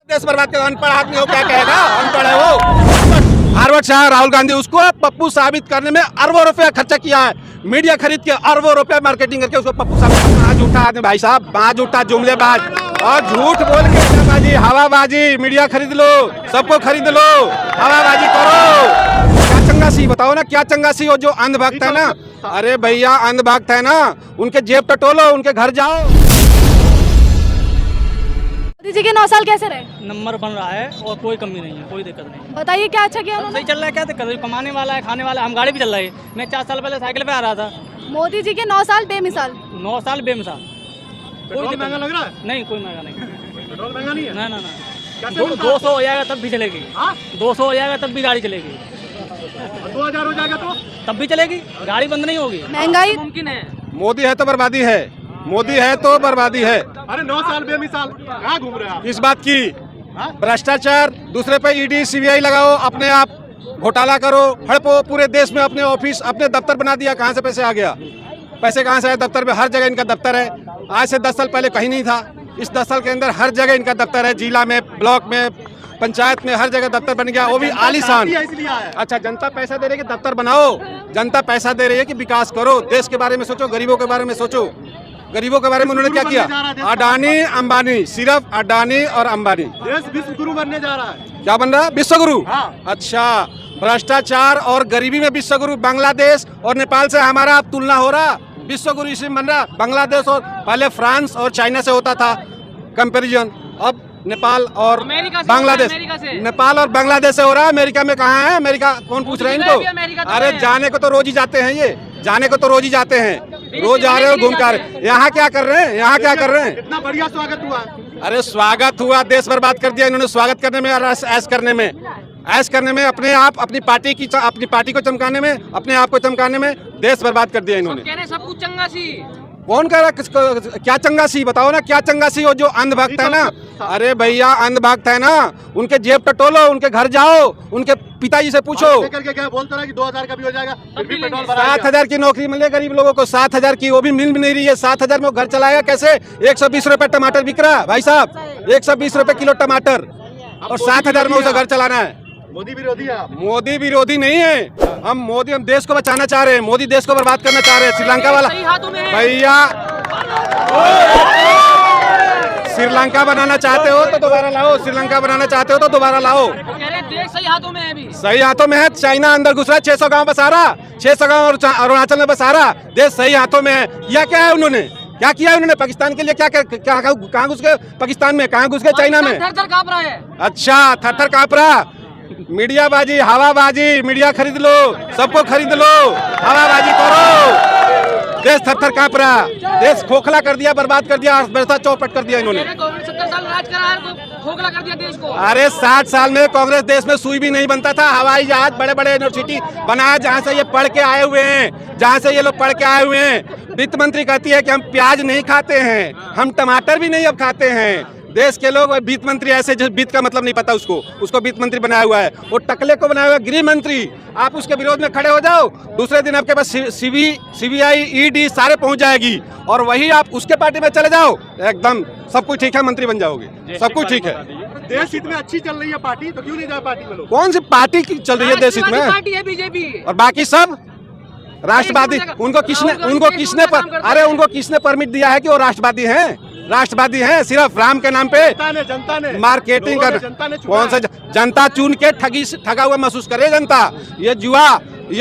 देश बर्बाद कर, अनपढ़ आदमी हो क्या कहेगा, अनपढ़ है वो। हार्वर्ड से आया राहुल गांधी, उसको पप्पू साबित करने में अरबों रुपया खर्चा किया है, मीडिया खरीद के अरबों रुपया मार्केटिंग करके उसको पप्पू साबित। आज उठा आदमी भाई साहब, आज उठा जुमलेबाज और झूठ बोल के हवाबाजी, मीडिया खरीद लो, सबको खरीद लो, हवाबाजी करो। क्या चंगासी बताओ ना, क्या चंगासी हो जो अंधभक्त है ना, अरे भैया अंधभक्त है ना, उनके जेब टटोलो, उनके घर जाओ। मोदी जी के 9 साल कैसे रहे? नंबर बन रहा है और कोई कमी नहीं है, कोई दिक्कत नहीं है। बताइए क्या अच्छा किया सही उन्होंने? चल रहा है, क्या दिक्कत है? कमाने वाला है, खाने वाला है, हम गाड़ी भी चल रही है। मैं 4 साल पहले साइकिल पे आ रहा था। मोदी जी के 9 साल बेमिसाल। 9 साल बेमिसाल। कोई महंगा लग रहा है? नहीं, कोई महंगा नहीं। पेट्रोल महंगा नहीं है? ना ना ना, 200 हो जाएगा तब भी चलेगी। 200 हो जाएगा तब भी गाड़ी चलेगी, 2000 हो जाएगा तो तब भी चलेगी, गाड़ी बंद नहीं होगी। महंगाई मुमकिन है। मोदी है तो बर्बादी है, मोदी है तो बर्बादी है। अरे 9 साल बेमिसाल कहाँ घूम रहे हैं आप? किस बात की? भ्रष्टाचार, दूसरे पे ईडी सीबीआई लगाओ, अपने आप घोटाला करो, हड़पो, पूरे देश में अपने ऑफिस, अपने दफ्तर बना दिया। कहाँ से पैसे आ गया? पैसे कहाँ से आए? दफ्तर में हर जगह इनका दफ्तर है। आज से 10 साल पहले कहीं नहीं था। इस 10 साल के अंदर हर जगह इनका दफ्तर है, जिला में, ब्लॉक में, पंचायत में, हर जगह दफ्तर बन गया, वो भी आलीशान। इसलिए आया है। अच्छा, जनता पैसा दे रही है कि दफ्तर बनाओ? जनता पैसा दे रही है कि विकास करो, देश के बारे में सोचो, गरीबों के बारे में सोचो। गरीबों के बारे में उन्होंने क्या किया? अडानी अंबानी, सिर्फ अडानी और अंबानी। देश विश्व गुरु बनने जा रहा है। क्या बन रहा है? विश्व गुरु। हाँ। अच्छा, भ्रष्टाचार और गरीबी में विश्व गुरु। बांग्लादेश और नेपाल से हमारा अब तुलना हो रहा, विश्व गुरु इसी में बन रहा। बांग्लादेश और पहले फ्रांस और चाइना से होता था कंपैरिजन, अब नेपाल और बांग्लादेश, नेपाल और बांग्लादेश से हो रहा है। अमेरिका में कहाँ है? अमेरिका कौन पूछ रहे हैं इनको? अरे जाने को तो रोज ही जाते हैं, ये जाने को तो रोज ही जाते हैं, रोज आ रहे हो, घूम कर। यहाँ क्या कर रहे हैं? यहाँ क्या कर रहे हैं? इतना बढ़िया स्वागत हुआ। अरे स्वागत हुआ, देश बर्बाद कर दिया इन्होंने। स्वागत करने में और ऐश करने में, अपने आप, अपनी पार्टी को चमकाने में, अपने आप को चमकाने में देश बर्बाद कर दिया इन्होंने। सब कुछ चंगासी। कौन कह रहा है? क्या चंगासी बताओ ना, क्या चंगासी हो जो अंधभक्त है ना, अरे भैया अंधभक्त है ना, उनके जेब टटोलो, उनके घर जाओ, उनके पिताजी से पूछो। करके क्या बोलता रहा कि 2000 का भी हो जाएगा, फिर भी पेट्रोल 7,000 की नौकरी मिले गरीब लोगों को, 7,000 की, वो भी मिल भी नहीं रही है। 7,000 में वो घर चलाएगा कैसे? 120 रुपए टमाटर बिक रहा है भाई साहब, 120 रुपए किलो टमाटर, और 7,000 में उसे घर चलाना है। मोदी विरोधी है आप? मोदी विरोधी नहीं है हम, हम देश को बचाना चाह रहे हैं, मोदी देश को बर्बाद करना चाह रहे हैं। श्रीलंका वाला भैया, श्रीलंका बनाना चाहते हो तो दोबारा लाओ, श्रीलंका बनाना चाहते हो तो दोबारा लाओ। देश सही हाथों में है अभी। सही हाथों में है। चाइना अंदर घुस रहा है, 600 गांव बसा रहा, 600 गांव और अरुणाचल में बसा रहा। देश सही हाथों में है। या क्या है उन्होंने, क्या किया उन्होंने पाकिस्तान के लिए? क्या कहाँ घुस गए पाकिस्तान में? कहाँ घुस गए चाइना में? थर-थर कांप रहा है। अच्छा, थर-थर कांप रहा। मीडियाबाजी, हवाबाजी, मीडिया खरीद लो, सबको खरीद लो, हवाबाजी करो। देश थर-थर कांप रहा, देश खोखला कर दिया, बर्बाद कर दिया, अर्थव्यवस्था चौपट कर दिया इन्होंने। 70 साल राज करा है, खोखला कर दिया देश को। अरे 60 साल में कांग्रेस देश में सुई भी नहीं बनता था। हवाई जहाज, बड़े बड़े यूनिवर्सिटी बनाया जहाँ से ये पढ़ के आए हुए हैं, जहाँ से ये लोग पढ़ के आए हुए हैं। वित्त मंत्री कहती है कि हम प्याज नहीं खाते हैं, हम टमाटर भी नहीं अब खाते हैं। देश के लोग, वित्त मंत्री ऐसे, जो वित्त का मतलब नहीं पता उसको वित्त मंत्री बनाया हुआ है। वो टकले को बनाया हुआ गृह मंत्री। आप उसके विरोध में खड़े हो जाओ, दूसरे दिन आपके पास सीबीआई, ईडी सारे पहुंच जाएगी, और वही आप उसके पार्टी में चले जाओ, एकदम सब कुछ ठीक है, मंत्री बन जाओगे, सब कुछ ठीक है। देश हित में अच्छी चल रही है पार्टी, तो क्यों नहीं जाए पार्टी में लोग? कौन सी पार्टी की चल रही है देश हित में? पार्टी है बीजेपी, और बाकी सब राष्ट्रवादी। उनको किसने परमिट दिया है कि वो राष्ट्रवादी हैं? राष्ट्रवादी हैं सिर्फ राम के नाम पे जनता ने मार्केटिंग कर। कौन सा जनता चुन के ठगा हुआ महसूस करे जनता? ये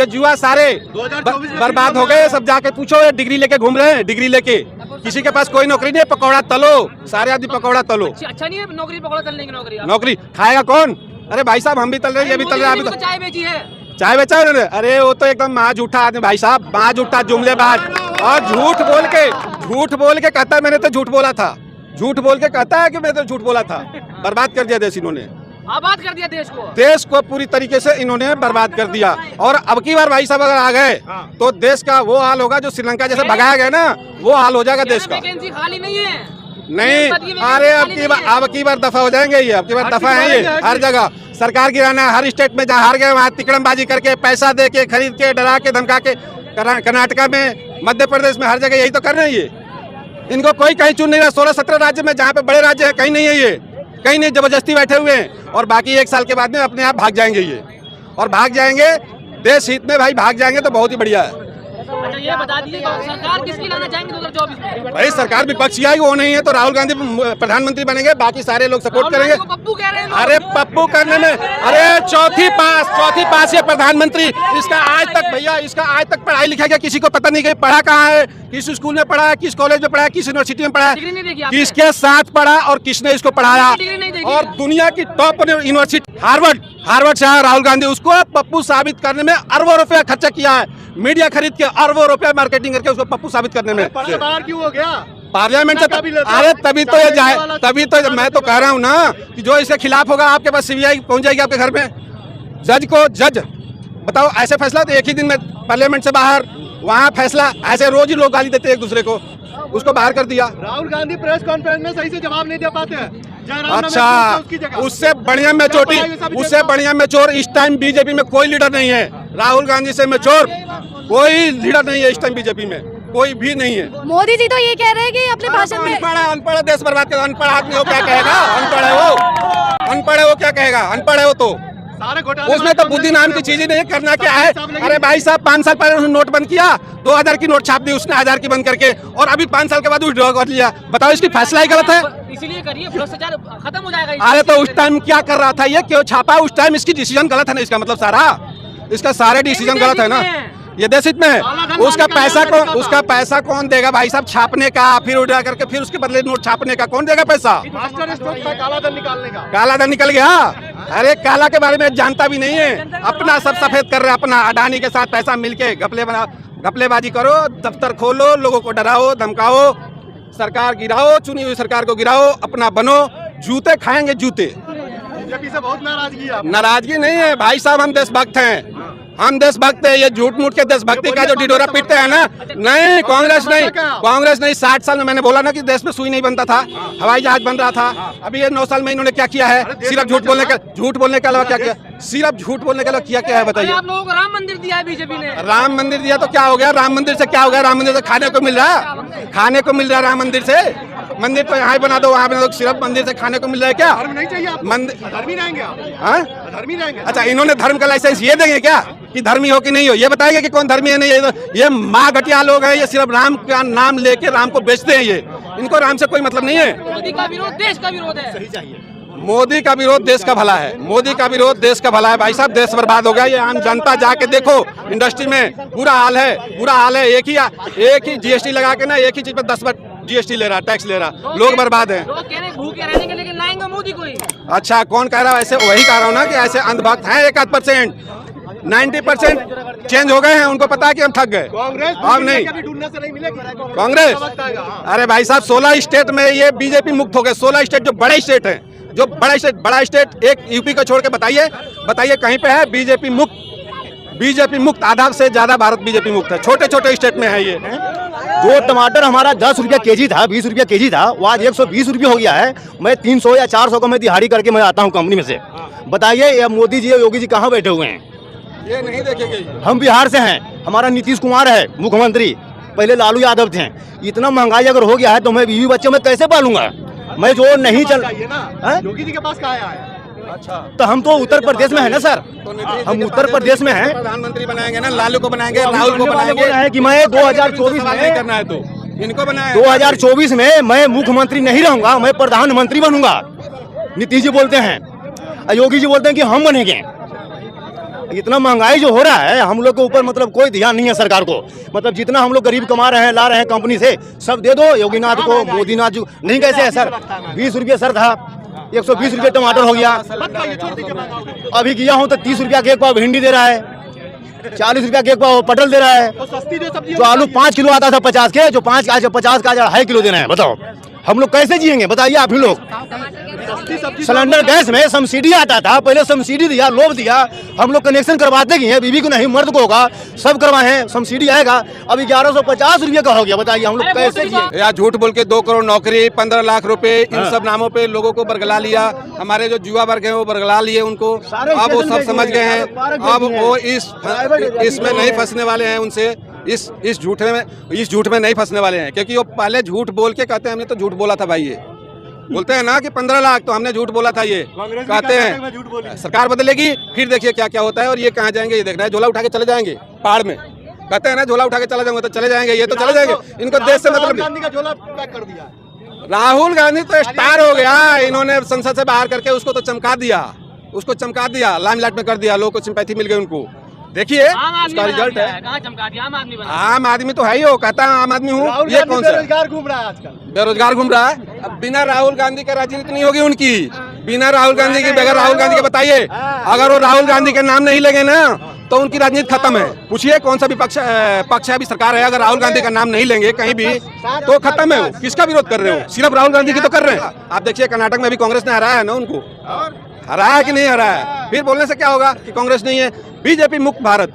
जुआ सारे बर्बाद हो गए सब। जाके पूछो, ये डिग्री लेके घूम रहे हैं, डिग्री लेके, किसी के पास कोई नौकरी नहीं है। पकौड़ा तलो, सारे आदमी पकौड़ा तलो। अच्छा नहीं है नौकरी, पकौड़ा तलने की नौकरी। नौकरी खाएगा कौन? अरे भाई साहब, हम भी तल रहे हैं, ये भी तल रहे हैं। चाय बेची है, चाय बेचा उन्होंने? अरे वो तो एकदम माँ झूठा आदमी भाई साहब, माँ झूठा जुमलेबाज, और झूठ बोल के कहता है मैंने तो झूठ बोला था, झूठ बोल के कहता है कि मैं तो झूठ बोला था। बर्बाद कर दिया देश इन्होंने, आबाद कर दिया देश को पूरी तरीके से इन्होंने बर्बाद कर दिया। और अब की बार भाई साहब अगर आ गए तो देश का वो हाल होगा जो श्रीलंका जैसे भगाया गया ना, वो हाल हो जाएगा देश का। खाली नहीं है। नहीं, अरे अब की बार दफा हो जाएंगे ये, अब की बार दफा है ये। हर जगह सरकार गिराना, हर स्टेट में जहाँ हार गए वहाँ तिकड़मबाजी करके, पैसा दे के, खरीद के, डरा के, धमका के। कर्नाटका में, मध्य प्रदेश में, हर जगह यही तो कर रहे हैं ये। इनको कोई कहीं चुन नहीं रहा। 16-17 राज्य में, जहाँ पे बड़े राज्य है, कहीं नहीं है ये। कहीं नहीं, जबरदस्ती बैठे हुए हैं। और बाकी 1 साल के बाद में अपने आप भाग जाएंगे ये, और भाग जाएंगे देश हित में भाई, भाग जाएंगे तो बहुत ही बढ़िया है। अच्छा ये बता दीजिए सरकार किसकी लाना चाहेंगे 2024 में? भाई सरकार विपक्षी आई वो नहीं है तो राहुल गांधी प्रधानमंत्री बनेंगे, बाकी सारे लोग सपोर्ट करेंगे। पप्पू कह रहे हैं लोग। अरे पप्पू करने में, अरे चौथी पास ये प्रधानमंत्री, इसका आज तक भैया, इसका आज तक पढ़ाई लिखा गया किसी को पता नहीं, कहीं पढ़ा कहाँ है, किस स्कूल में पढ़ा है, किस कॉलेज में पढ़ा है, किस यूनिवर्सिटी में पढ़ा डिग्री नहीं देखी है, आपने? किसके साथ पढ़ा और किसने इसको पढ़ाया। डिग्री नहीं देखी। और दुनिया की टॉप यूनिवर्सिटी हार्वर्ड से राहुल गांधी, उसको पप्पू साबित करने में अरबों रुपया खर्चा किया है, मीडिया खरीद के अरबों रुपया मार्केटिंग करके उसको पप्पू साबित करने में। पर्दा बाहर क्यों हो गया? पार्लियामेंट से अरे तभी तो ये जाए, तभी तो मैं तो कह रहा हूँ ना कि जो इसके खिलाफ होगा आपके पास सीबीआई पहुंच जाएगी आपके घर में। जज बताओ, ऐसे फैसला तो एक ही दिन में पार्लियामेंट से बाहर, वहाँ फैसला, ऐसे रोज ही लोग गाली देते हैं एक दूसरे को, उसको बाहर कर दिया। राहुल गांधी प्रेस कॉन्फ्रेंस में सही से जवाब नहीं दे पाते हैं। अच्छा, उससे बढ़िया मैच्योर इस टाइम बीजेपी में कोई लीडर नहीं है। राहुल गांधी से मैच्योर कोई लीडर नहीं है इस टाइम बीजेपी में, कोई भी नहीं है। मोदी जी तो ये कह रहे हैं कि अपने भाषण में अनपढ़ है, देश बर्बाद कर, अनपढ़ आदमी हो क्या कहेगा, अनपढ़ है वो क्या कहेगा, अनपढ़ है वो तो। सारे घोटाले उसमें तो बुद्धि नाम की चीज ही नहीं, करना क्या है। अरे भाई साहब 5 साल पहले उसने नोट बंद किया, 2000 की नोट छाप दी उसने 1000 की बंद करके, और अभी 5 साल के बाद विड्रॉ कर लिया। बताओ इसकी फैसला ही गलत है। इसीलिए करिए, भ्रष्टाचार खत्म हो जाएगा। अरे तो उस टाइम क्या कर रहा था, ये क्यों छापा उस टाइम, इसकी डिसीजन गलत है ना, इसका मतलब सारा, इसका सारे डिसीजन गलत है ना। ये देश हित में है, उसका पैसा कौन देगा भाई साहब छापने का, फिर उड़ा करके फिर उसके बदले नोट छापने का कौन देगा पैसा। मास्टर स्ट्रोक था काला धन निकालने का। काला धन निकल गया। अरे काला के बारे में जानता भी नहीं है, अपना सब सफेद कर रहे हैं, अपना अडानी के साथ पैसा मिलके घपलेबाजी करो, दफ्तर खोलो, लोगों को डराओ धमकाओ, सरकार गिराओ, चुनी हुई सरकार को गिराओ, अपना बनो, जूते खाएंगे जूते। बीजेपी से बहुत नाराजगी है। नाराजगी नहीं है भाई साहब, हम देशभक्त हैं, हम देशभक्त है। ये झूठ मूठ के देशभक्ति का जो ढिढोरा पीटते हैं ना, नहीं कांग्रेस नहीं 60 साल में मैंने बोला ना कि देश में सुई नहीं बनता था, हवाई जहाज बन रहा था। अभी ये 9 साल में इन्होंने क्या किया है, सिर्फ झूठ बोलने के अलावा क्या किया, सिर्फ झूठ बोलने के अलावा क्या है बताइए। आप लोगों को राम मंदिर दिया है बीजेपी ने। राम मंदिर दिया तो क्या हो गया, राम मंदिर से क्या हो गया, राम मंदिर से खाने को मिल रहा है, खाने को मिल रहा है राम मंदिर से। मंदिर तो यहाँ बना दो वहाँ बना दो, सिर्फ मंदिर से खाने को मिल रहा है क्या? धर्म नहीं चाहिए आपको? मंदिर धर्मी रहेंगे आप? हाँ धर्मी रहेंगे। अच्छा, इन्होंने धर्म का लाइसेंस ये देंगे क्या कि धर्मी हो कि नहीं हो, ये बताएंगे कि कौन धर्मी है नहीं है। ये माँ घटिया लोग हैं, ये सिर्फ राम का नाम लेके राम को बेचते हैं, ये इनको राम से कोई मतलब नहीं है। मोदी का विरोध देश का विरोध है। सही चाहिए। मोदी का विरोध देश का भला है, मोदी का विरोध देश का भला है भाई साहब। देश बर्बाद हो गया, ये आम जनता जाके देखो, इंडस्ट्री में बुरा हाल है। एक ही जीएसटी लगा के ना, एक ही चीज पर 10 बार जीएसटी ले रहा, टैक्स ले रहा, लोग बर्बाद हैं। लोग कह रहे हैं भूखे रहने के लिए लाएंगे मोदी को ही। अच्छा, कौन कह रहा है ऐसे? वही कह रहा हूँ ना कि ऐसे अंधभक्त हैं 1-8%, 90% चेंज हो गए हैं, उनको पता है कि हम ठग गए। कांग्रेस अब नहीं, ढूंढने से नहीं मिलेगी कांग्रेस। अरे भाई साहब 16 स्टेट में ये बीजेपी मुक्त हो गए, 16 स्टेट जो बड़े स्टेट हैं, जो बड़ा स्टेट एक यूपी को छोड़ के बताइए कहीं पे है बीजेपी मुक्त। आधा से ज्यादा भारत बीजेपी मुक्त है, छोटे स्टेट में है ये। जो टमाटर हमारा 10 रुपया केजी था, 20 रुपया केजी था, वो आज 120 रुपये हो गया है। मैं 300 या 400 का मैं दिहाड़ी करके मैं आता हूँ कंपनी में से। बताइए ये मोदी जी और योगी जी कहाँ बैठे हुए हैं? ये नहीं देखेंगे। हम बिहार से हैं, हमारा नीतीश कुमार है मुख्यमंत्री, पहले लालू यादव थे। इतना महंगाई अगर हो गया है तो मैं बीवी बच्चों में कैसे पालूंगा? मैं जो नहीं चल ना, योगी जी के पास कहाँ आया? अच्छा, तो हम तो उत्तर प्रदेश में है ना सर, हम उत्तर प्रदेश में हैं। प्रधानमंत्री बनाएंगे ना, लालू को बनाएंगे, राहुल को बनाएंगे। है कि मैं 2024 में करना है तो इनको बनाया। 2024 में मैं मुख्यमंत्री नहीं रहूंगा, मैं प्रधानमंत्री बनूंगा। नीतीश जी बोलते हैं, योगी जी बोलते हैं कि हम बनेंगे। इतना महंगाई जो हो रहा है हम लोग के ऊपर, मतलब कोई ध्यान नहीं है सरकार को। मतलब जितना हम लोग गरीब कमा रहे हैं, ला रहे हैं कंपनी से, सब दे दो योगीनाथ को, मोदीनाथ जी नहीं। कैसे है सर? 20 रुपये सर था, 120 रुपये टमाटर हो गया। अभी गया हूँ तो 30 रुपया के एक पाव भिंडी दे रहा है, 40 रुपया के एक पाव पटल दे रहा है। तो सस्ती जो सब्जी, जो आलू 5 किलो आता था 50 के, जो 50 का 2.5 किलो देना है। बताओ हम लोग कैसे जिएंगे? बताइए आप ही लोग। सिलेंडर गैस में सब्सिडी आता था, पहले सब्सिडी दिया, लोभ दिया, हम लोग कनेक्शन करवाते गए, बीवी को नहीं मर्द को होगा, सब करवाए, सब्सिडी आएगा। अभी 1150 रुपये का हो गया। बताइए हम लोग कैसे जिए? या झूठ बोल के 2 करोड़ नौकरी, 15 लाख रुपए, इन सब नामों पे लोगों को बरगला लिया। हमारे जो युवा वर्ग है वो बरगला लिए उनको, अब वो सब समझ गए हैं। अब वो इसमें नहीं फंसने वाले हैं, उनसे इस झूठ में नहीं फंसने वाले हैं, क्योंकि वो पहले झूठ बोल के कहते हैं हमने तो झूठ बोला था भाई। ये बोलते हैं ना कि 15 लाख, तो हमने झूठ बोला था ये, कहते हैं झूठ बोले। सरकार बदलेगी फिर देखिए क्या क्या होता है और ये कहाँ जाएंगे, ये देखना है। झोला उठा के चले जाएंगे पहाड़ में, कहते हैं ना झोला उठा के चले जाएंगे, तो चले जाएंगे, ये तो चले जाएंगे, इनको देश से मतलब राहुल नहीं। गांधी का झोला पैक कर दिया। राहुल गांधी तो स्टार हो गया, इन्होंने संसद से बाहर करके उसको तो चमका दिया, उसको चमका दिया, लाइमलाइट में कर दिया, लोगों को सिंपैथी मिल गई उनको। देखिए उसका रिजल्ट है। कहाँ चमका दिया, आम आदमी बना। आम आदमी तो है ही, हो कहता है आम आदमी हूँ, राहुल ये गांधी कौन सा है? बेरोजगार घूम रहा है आजकल। बेरोजगार घूम रहा है। अब बिना राहुल गांधी के राजनीति नहीं होगी उनकी, बिना राहुल गांधी के, बगैर राहुल गांधी के बताइए, अगर वो राहुल गांधी के नाम नहीं लेंगे ना तो उनकी राजनीति खत्म है। पूछिए कौन सा भी पक्ष है भी सरकार है, अगर राहुल गांधी का नाम नहीं लेंगे कहीं भी तो खत्म है। वो किसका विरोध कर रहे हो? सिर्फ राहुल गांधी की तो कर रहे हैं। आप देखिए कर्नाटक में भी कांग्रेस ने हराया है ना उनको, हराया कि नहीं हराया? फिर बोलने से क्या होगा कि कांग्रेस नहीं है। बीजेपी मुक्त भारत,